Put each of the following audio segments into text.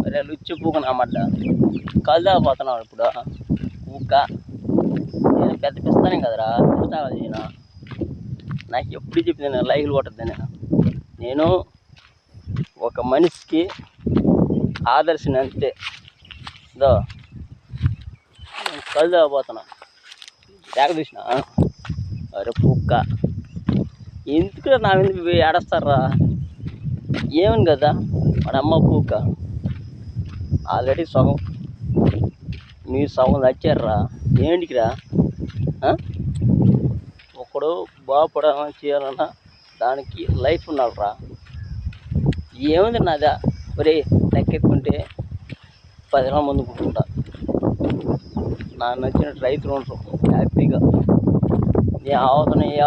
అరే లుచ్చి పూకున్నామడ్డ కలుదాపోతున్నావు ఇప్పుడు ఊక్క నేను పెద్ద పిస్తానే కదరా పిస్తావా నేను నాకు ఎప్పుడు చెప్పింది నేను లైవ్లు కొట్టద్దని నేను ఒక మనిషికి ఆదర్శని అంతే దో కలుదాపోతున్నా లేక చూసిన అరే కుక్క ఎందుకు నా మీద ఏడస్తారా ఏమని కదా మన అమ్మ కుక్క ఆల్రెడీ సగం మీరు సగం తెచ్చారా ఏంటికిరా ఒకడు బాగుపడాలని చేయాలన్నా దానికి లైఫ్ ఉండాలిరా ఏముంది నాదా ఒరే లెక్కెత్తుకుంటే 10 మంది కూర్చుంటా నాకు నచ్చినట్టు రైతులు ఉంటారు హ్యాపీగా ఏ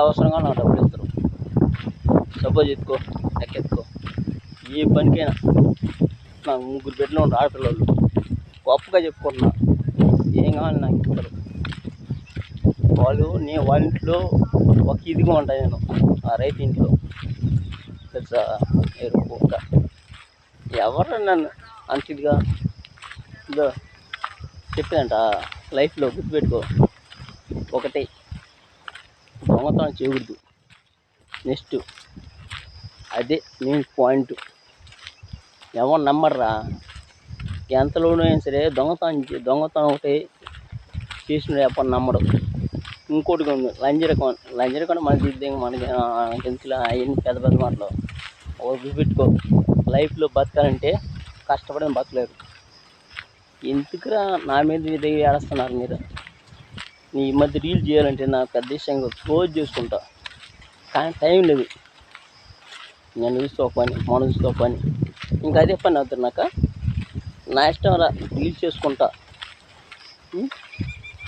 అవసరంగా నాకు డబ్బులు ఇస్తారు సపోజ్ ఎత్తుకో లెక్కెత్తుకో ఏ పనికైనా నాకు 3 బిడ్డలు ఉంటారు ఆడపిల్లలు గొప్పగా చెప్పుకుంటున్నా ఏం కావాలి నాకు ఇస్తారు వాళ్ళ ఇంట్లో ఒక ఇదిగా ఉంటాయి నేను ఆ రైతు ఇంట్లో తెలుసా కుక్క ఎవరు నన్ను అంత ఇదిగా ఇదో చెప్పేదంట లైఫ్లో గుర్తుపెట్టుకో ఒకటే దొంగతనం చేయకూడదు నెక్స్ట్ అదే మెయిన్ పాయింట్ ఎవరు నమ్మడరా ఎంతలోనైనా సరే దొంగతనం ఒకటి చేసిన ఎప్పుడు నమ్మడం ఇంకోటిగా ఉంది లంజరకం మనకి మనకి తెలుసులా అవన్నీ పెద్ద పెద్ద మాటలు ఒకటి పెట్టుకో లైఫ్లో బతకాలంటే కష్టపడని బతకలేరు ఎందుకురా నా మీద ఏడుస్తున్నారు మీరు ఈ మధ్య రీల్ చేయాలంటే నాకు పెద్ద విషయంగా క్లోజ్ చేసుకుంటా కానీ టైం లేదు నేను చూస్తూ పని మనం చూస్తూ పని ఇంకా అదే పని అవుతుంది నాకు నా ఇష్టం రా రీల్ చేసుకుంటా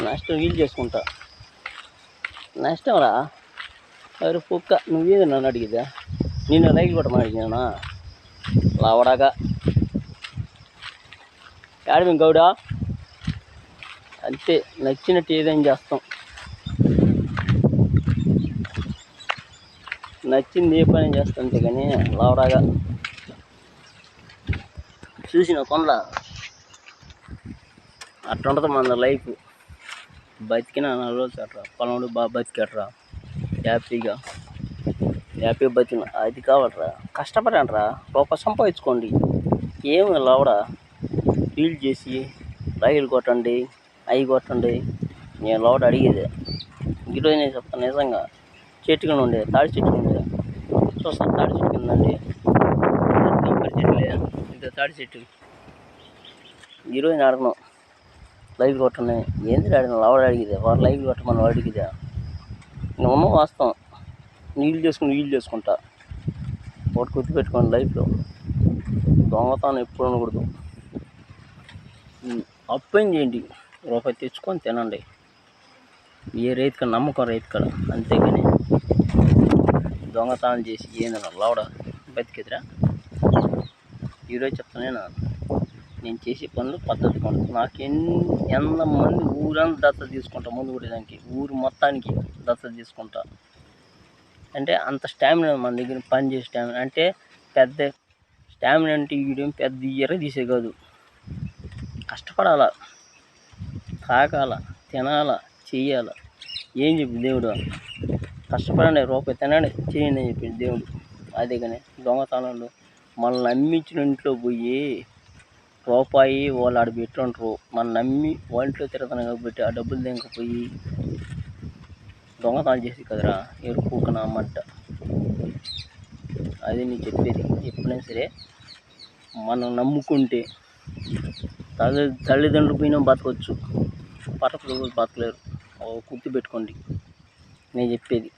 నా ఇష్టం రీల్ చేసుకుంటా నా ఇష్టం రా అరే కుక్క నువ్వేది నన్ను అడిగిదా నేను లైక్ కొట్టమని అడిగినా లావడాగా ఏడమి గౌడా అంతే నచ్చినట్టు ఏదైనా చేస్తాం నచ్చింది ఏ పని చేస్తాం అంతే కానీ లావడాగా చూసిన కొనలా అట్లా ఉంటుంది మన లైఫ్ బతికిన 4 రోజులు అట్రా పొలంలో బాగా బతికట్రా హ్యాపీగా బతికిన అది కావట్రా కష్టపడండిరా రూపాయి సంపాదించుకోండి ఏమి లావడా ఫీల్ చేసి రైలు కొట్టండి అవి కొట్టండి నేను లోటు అడిగేది ఈరోజు నేను చెప్తాను నిజంగా చెట్టు కింద ఉండే తాడి చెట్టు ఉండే చూస్తాను తాడి చెట్టు కిందండి కంపల్సరీ చెట్టు ఇదో తాడి చెట్టు ఈరోజు నేను అడగను లైవ్ కొట్టండి ఏంది అడిగిన లోడ అడిగేది వాడు లైవ్ కొట్టమని అడిగిదా నేను ఉన్న వాస్తవం నీళ్ళు చేసుకుంటా ఒకటి గుర్తుపెట్టుకోండి లైఫ్లో దొంగతనం ఎప్పుడు ఉండకూడదు అప్పేం చేయండి రూపాయి తెచ్చుకొని తినండి ఏ రైతు కాడ నమ్మకం రైతు కాడ అంతేగాని దొంగతనం చేసి ఏందన్నా లావడ బతికేదిరా ఈరోజు చెప్తానే నేను చేసే పనులు పద్ధతిగా ఉంటుంది నాకు ఎంతమంది ఊరంతా దత్తత తీసుకుంటా ముందు కూడా దానికి ఊరు మొత్తానికి దత్తత తీసుకుంటా అంటే అంత స్టామినా మన దగ్గర పని చేసే స్టామినా అంటే పెద్ద స్టామినా అంటే వీడియో పెద్ద ఇయర్ తీసే కాదు కష్టపడాల తాగాల తినాల చెయ్యాల ఏం చెప్పి దేవుడు కష్టపడండి రూపాయి తినండి చేయండి అని చెప్పింది దేవుడు అదే కానీ దొంగతనాలు మనల్ని నమ్మించిన ఇంట్లో పోయి రూపాయి వాళ్ళు ఆడ పెట్టుంటారు మనం నమ్మి వాళ్ళ తిరుగుతాను కాబట్టి ఆ డబ్బులు తెంకపోయి దొంగతనాలు చేసి కదరా ఎరుపుకున్న అమ్మంట అది నేను చెప్పేది ఎప్పుడైనా సరే మనం నమ్ముకుంటే తల్లిదండ్రులు పోయినా బతకవచ్చు పట్టపులు బతకలేరు గుర్తుపెట్టుకోండి నేను చెప్పేది